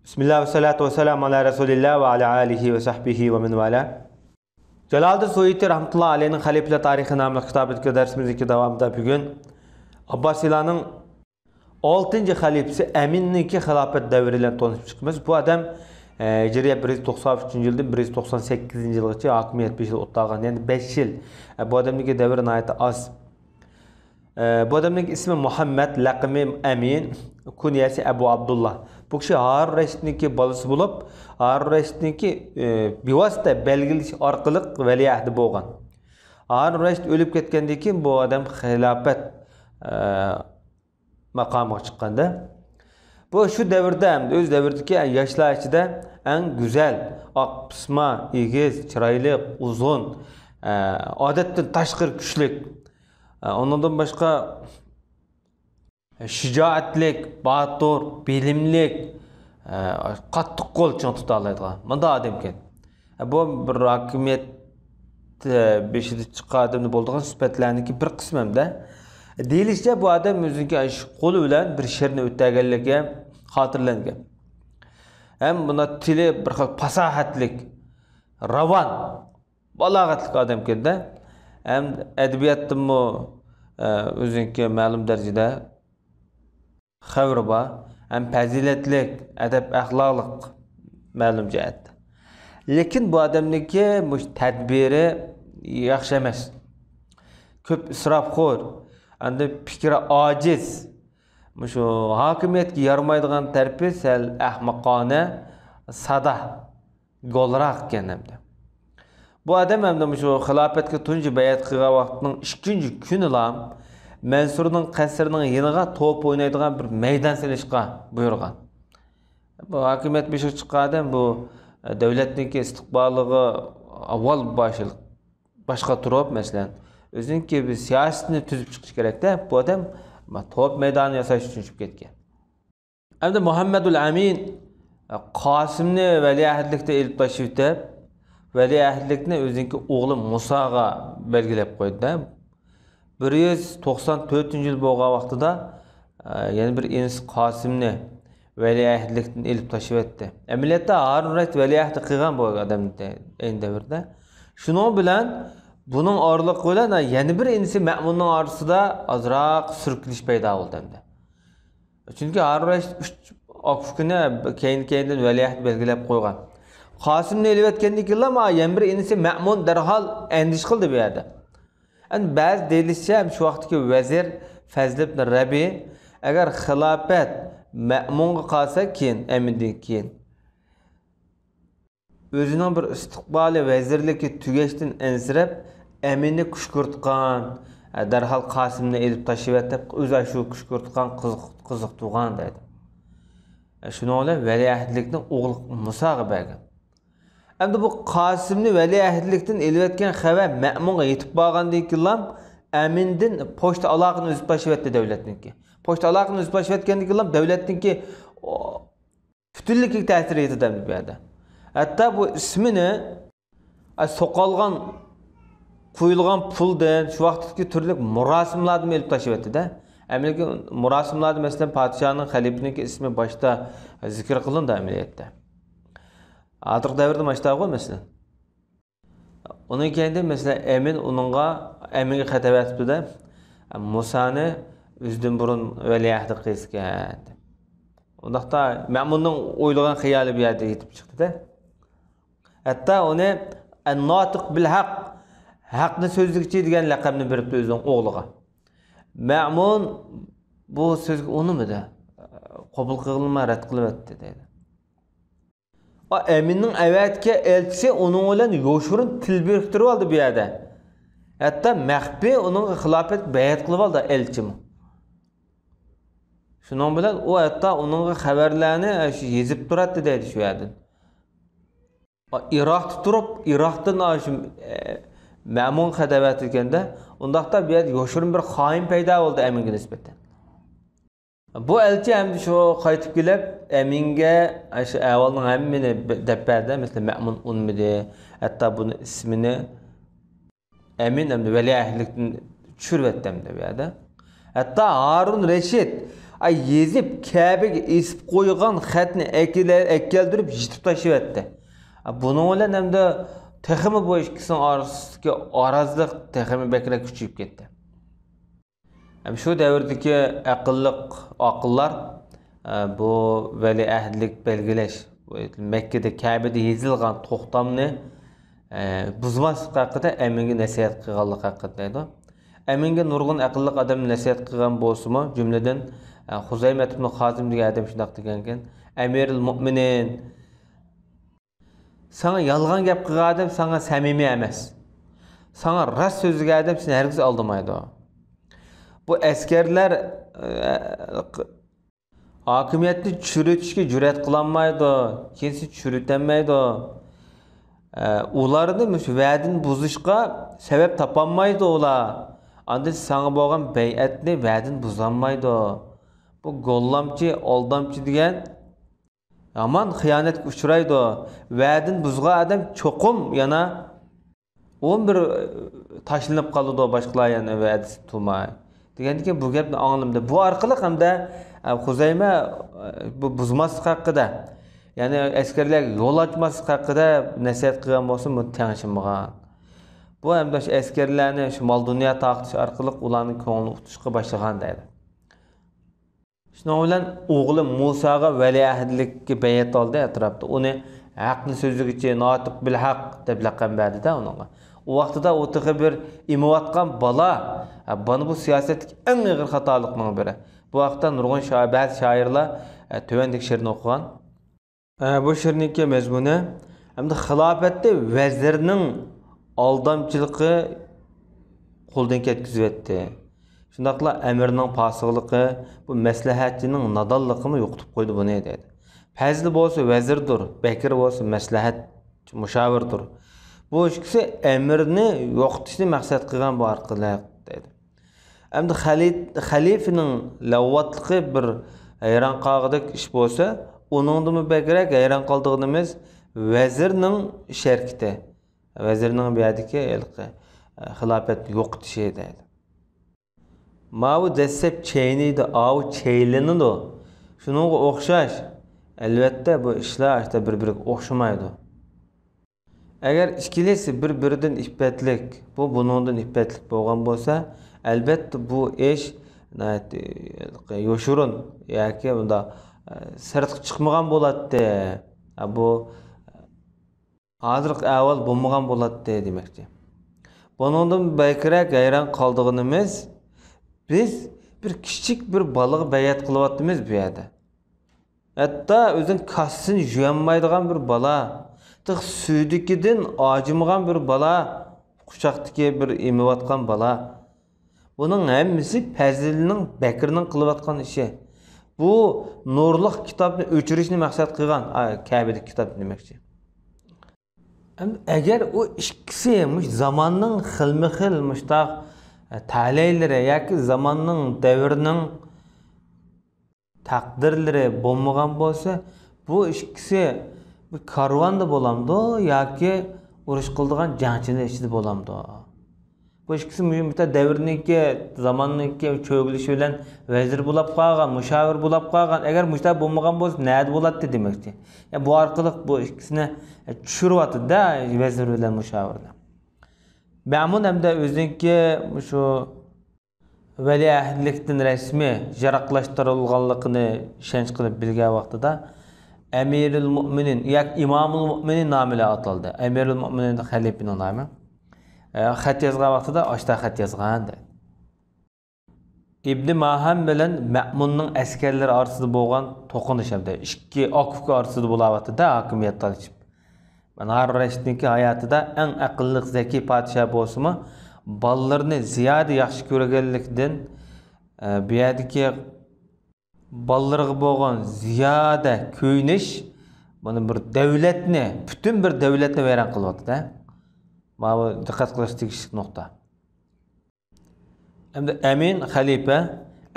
Bismillah ve salatu ve selamu ala Resulillah ve ala alihi ve sahbihi ve min vala. Jalaldin Suyuti rahmetullahi aleyhinin Halifeler Tarihi namlı kitabındaki dersimizdeki devamında bugün Abbasilarning 6. halifesi Emin'ninki xilafet devriyle tanışıp çıkmış. Bu adam Hicriye 193 yıldan 198 yılgacha hakimiyet 5 yıl o'tlagan. Yani 5 yıl. Bu adamning devri nayet az. Bu adamning ismi Muhammed, laqabi Emin, kunyasi Abu Abdullah. Bu kishi Harun Rashidniki balasi bo'lib, Harun Rashidniki bevosita belgilish orqali valiahd bo'lgan. Harun Rashid o'lib ketgandan keyin bu odam xilofat maqomiga chiqqanda, bu shu davrda ham o'z davridagi yoshlar ichida eng go'zal, oq pisma, egiz, chiroyli, uzun, odatdan tashqari kuchli, ondan boshqa shijoatlik, batur, bilimlik, qattiq qo'l ching tuta oladigan bunday odam ekan. Bu bir hokimiyat beshida chiqqan odamni bo'ldigan sifatlarniki bir qismi hamda deyilishicha bu odam o'zining qo'li bilan bir sherni o'taganligi xotirlangan. Ham buni tili bir xil fasohatlik, ravon, balog'atli odam ekanda. Ham adabiyotda o'zining ma'lum darajada xavri bor, ham fazilatlik, adab axloqlik ma'lum jihatda. Lekin bu odamniki tadbiri yaxshi emas. Ko'p isrofxo'r, endi fikri ojiz. Shu hokimiyatga yaramaydigan tarafi sal ahmoqona, sada, go'lroq ekan hamda. Bu odam hamda shu xilofatga tunji bayat qilgan vaqtning 2-chi kunilam Mansurning qasrining yeniga to'p o'ynaydigan bir maydon silishga buyurgan. Bu hokimiyat beshiga chiqqan odam bu davlatniki istiqboligi avval boshqa turib, masalan, o'ziniki bir siyosatni tuzib chiqish kerak-da. Bu odam to'p maydoni yasash uchun chiqib ketgan. Endi Muhammadul Amin Qosimni valiahdlikda elib tashib, valiahdlikni o'ziniki o'g'li Musoga belgilab qo'ydi-da. 194 yıl bo'lgan vaqtida yana bir insi Qosimni valiahdlikdan elib tashib etdi. Amaliyotda Harun Rashid valiahd qilgan bu odamni ayni davrda. Shuning bilan buning orliq bilan yana bir insi Ma'munning orasida ozroq surkilish paydo bo'ldi. Chunki Harun Rashid 3 oqshukni keyin-keyindan valiahd belgilab qo'ygan. Qosimni elib etgandan keyin yana bir insi Ma'mun darhol andish qildi bu yerda. Yani bazı deyilishcha shu vaqtdagi vazir Fazl ibn Rabi agar xilofat Ma'munga qolsa keyin Amindan keyin o'zining bir istiqboli vazirligi tugashdan ansirab Aminni kushkurtgan, darhol Qosimni elib tashib etib o'zi shu kushkurtgan qiziq tug'an dedi. Shuni bilan valiahdlikni o'g'li Musoga bergan. Endi bu Qosimni valiahdlikdan elib etgan xabar Ma'munga yetib borgandan keyin Amindan pochta aloqani uzib tashib etdi davlatniki. Pochta aloqani uzib tashib etgandan keyin davlatniki butunlikka ta'sir etdi bu yerda. Hatto bu ismini so'qolgan qo'yilgan puldan shu vaqtdagi turli murosimlarni elib tashib etdi-da. Amalga murosimlarda masalan podshohning, xalifaning ismi boshda zikr qilindi amaliyotda. Artıq davrda başlayıb mesela. Onun kendi mesela Emin Emin'e xat etibdi de Musa'nı üzdün burun veliahd qilgan. Ondaqda Ma'munning o'ylagan xiyoli bu yerda yetib chiqdi da. Hatto uni an-notiq bil haq, haqni so'zlikchi degan laqabni beribdi o'zining o'g'liga. Ma'mun bu so'zga unimida qabul qilma, rad qilib etdi dedi. Emin'nin evetki elçisi onun olan yoşurun til biriktirip aldı bir yerde. Hatta Mehbi onun xilafet bayat kılıp aldı elçimi. Şunun bilen o hatta onun haberlerini yazıp durattı dedi şu yerden. Irak'ta durup Irak'tan Ma'mun xadavat etgende ondaqda bir yer yoşurun bir hain payda oldu Emin'e nisbeten. Bu elçi hem şu qaytib kelib Eminga shu avvalning hammini deb berdi, mesela Ma'mun unmidi, hatta buni ismini Emin hem valiahdlikdan tushirib etdim deb berdi. Hatta Harun Rashid yezib Kabe'ge esip koygan xatni ekkeldirip jitip taşıvetti. Bunun bilen hem de teximi bu ikisinin arasındaki arazlık teximi bekle küçüyüp gitti. Şu devirdeki akıllar bu veliahdlik belgileş. Mekke'de Kabe'de yezilgan toxtamni buzmaslik haqida eminge nasihat qilganlik haqidaydi. Eminge nurg'un aqlliq odam nasihat qilgan bo'lsa-mu, jumladan Huzaymat ibn Xazim degan odam shunday degan ekan: "Amirul mu'minin, sana yolg'on gap qilgan odam sana samimiy emas. Sana rost so'zlagan odam seni hargiz aldamaydi." Bu askarlar hokimiyatni tushirishga jur'at qilolmaydi, kimsi tushirolmaydi. Ularni mush va'dini buzishga sabab topolmaydi ular. Anda sana bo'lgan bay'atni va'dini buzolmaydi. Bu gollamchi, aldamchi degan yomon xiyonatga uchraydi. Va'dini buzgan odam cho'qim yana 11 tashlanib qoladi boshqalar yana va'dasi tutmay. Deganki bu gapni anglimda. Bu orqali hamda Huzayma bu buzmaslik haqida, ya'ni askarlar yo'l ochmaslik haqida nasihat qilgan bo'lsa, bu tengishmagan. Bu hamda shu askarlarni shu mol dunyo taqtish orqali ularning ko'nglini tutishga boshlagan deydi. Shuning bilan o'g'li Musoga valiahdlikka bayat oldi atrofda. Uni haqni so'zligicha notiq bil haq deb laqab berdi-da unga. O vaqtida o'tiqi bir imayotgan bola, bana bu siyasetdagi eng og'ir xatolikning biri. Bu vaqtda nurg'un ba'zi shoirlar tövendek she'rni o'qigan. Bu she'rningki mazmuni hamda xilofatda vazirning aldamchiligi qo'ldan ketkizibdi. Shundaqla amirning pasiqligi, bu maslahatchining nadonligini yo'qitib qo'ydi buni deydi. Fazli bo'lsa vazirdir, Bekir bo'lsa maslahat mushavirdir. Bu ikisi emirni yo'qitishni maqsad qilgan bu orqali deydi. Hamda xalifaning lavvatligi bir hayron qolg'idek ish bo'lsa, uningdan bekrak hayron qoldig'imiz vazirning sharkiti. Vazirning bu yerdagi xilofatni yo'qitishi deydi. Mavu desep çeyniydi, avu çeylinidi. Şununla o'xshash. Albatta bu ishlar işte bir-biriga o'xshamaydi. Agar ikkilisi bir-biridan iffetlik, bu buningdan iffetlik bo'lgan bo'lsa, albatta bu ish yoshurun yoki bunda sirtqa chiqmagan bo'ladi. Bu hozirgi avval bo'lmagan bo'ladi demoqchi. Buningdan bekrak hayron qoldig'imiz biz bir kichik bir balığı bayat qılıbatımız bu yerda. Hatta özün kassını juyanmaydigan bir bala, tık suydikidan acımagan bir bala, quchoqdagi bir emivatgan bala. Bunun hemmisi Fazilning Bekirning qılıbatgan işi. Bu nurluq kitobni o'chirishni maqsad qilgan, Kabe'dagi kitob demoqchi. Agar u ikkisi zamonning xilma-xil mushtaq ta'lilleri yoki zamonning davrning taqdirlari bo'lmagan bo'lsa, bu ikkisi bir karvonda bo'lamdi yoki urush qildigan jangchilar ichida bo'lamdi. Bu ikkisi bitta davrniki, zamonniki cho'g'ilishi bilan vazir bo'lib qolgan, mushavir bo'lib qolgan. Agar mushta bo'lmagan bo'lsa, nima bo'ladi demoqchi. Bu orqali bu ikkisini tushiryapti-da vazir bilan mushavirni. Ma'mun hamda o'ziniki shu valiahdlikdan rasmiy jaraqlashtirilganligini ishonch qilib bilgan vaqtida Amirul Mu'minin yoki Imomul Mu'minin nomi bilan ataldi. Amirul Mu'minin xalifaning nomi. Xat yozgan vaqtida oshta xat yozgan. İbn Maham bilan Ma'munning askarlari orasida bo'lgan to'qinish hamda ikki okufga orasida bo'layotdi-da hokimiyat talashib. Har Raşid'ninki hayatida en aqlli zeki padişah bo'lsa-mu, bolalarni ziyoda yaxshi ko'rganlikdan bu yerdagi bolalarga bo'lgan ziyoda ko'yinish buni bir davlatni, butun bir davlatni vayron qilyapti-da. Mana bu diqqat qilish tegishli nuqta. Endi Amin xalifa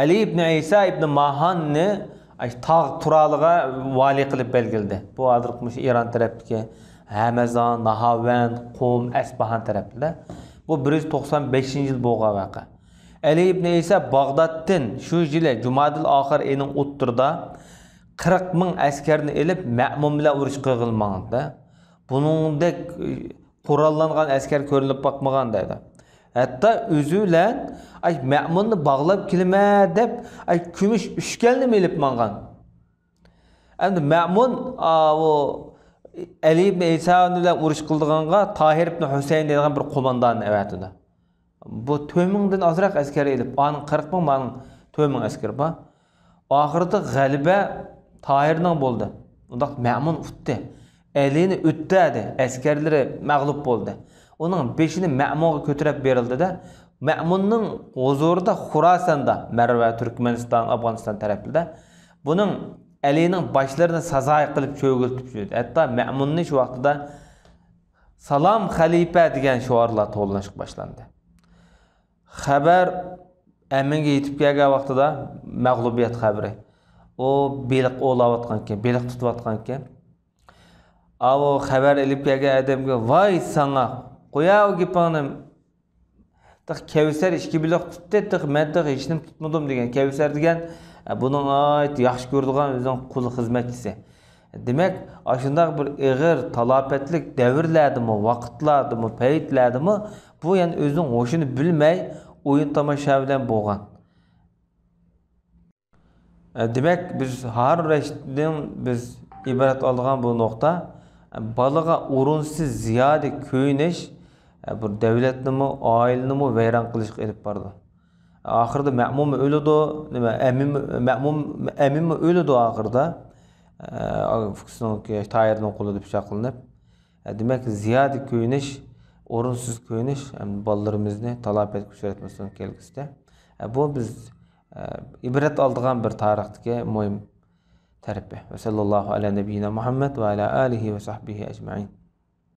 Ali ibn Isa ibn Mahanni tog' turaliga vali qilib belgildi. Bu hozirgi Iron tarafdagi Hamazon, Nahavand, Qum, Asbahan tarafida. Bu 195 yil bo'lgan vaqa. Ali ibn İsa Bağdat'tan şu yili Cumadil ahir ayının o'ttirda 40 ming askarni elib Ma'mun bilan urush qilg'ilmaganda. Buningdek qurollangan askar ko'rilib boqmagan deydi. Hatta o'zi bilan ay Ma'munni bog'lab kelma deb ay kumush ushkalni elib mangan. Endi Ma'mun o Ali ibn İsa bilan urush qildiganga Tahir ibn Husayn degan bir qo'mondonni avatidi. Bu 2000'dan azroq askar elib, onun 40 ming, onun 2000 askar bor. Oxirida g'alaba Tahirning bo'ldi. Undaq Ma'mun utdi. Ali'ni o'tdi, askarlari mag'lub bo'ldi. Uning beshini Ma'munga ko'tarib berildi-da, Ma'munning huzurida Xurosonda, Marva, Turkmaniston, Afg'oniston tarafida buning Ali'ning boshlarini sazoy qilib cho'g'iltib yurdi. Hatto Ma'munning shu vaqtida Salom xalifa degan shiorlar to'lanish boshlandi. Xabar Aminga yetib kelgan vaqtida mag'lubiyat xabari. O beliq o'layotgan ekan, beliq tutayotgan ekan. O xabar elib kelgan odamga voy sana, qo'yav gapingni. Taq Kevser ikki beliq tutdi, men de hech nim tutmadim degan. Kevser degan buning yaxshi ko'rdigan o'zining qul xizmatchisi. Demak, ashundaq bir ig'ir talopatlik davrlardimi, vaqtlardimi, paytlardimi bu yani o'zining ho'shini bilmay o'yin tomosha bilan bo'lgan. Demak, biz har rashdan biz ibrat olgan bu nokta balaga o'rinsiz ziyoda ko'yinish bir davlatnimi, oilanimi vayron qilishga elib bordi. Oxirida Ma'mun o'ldi, nima Amin o'ldi oxirida. Tahirning qo'lida pichoq qilinib. Demak, ziyoda ko'yinish, o'rinsiz ko'yinish bolalarimizni talafotga uchratmasdan kelgusida. Bu biz ibrat oldigan bir tarixdagi muhim tarafi. Va sallallohu ala nabiyina Muhammad va ala alihi va sahbihi ajma'in.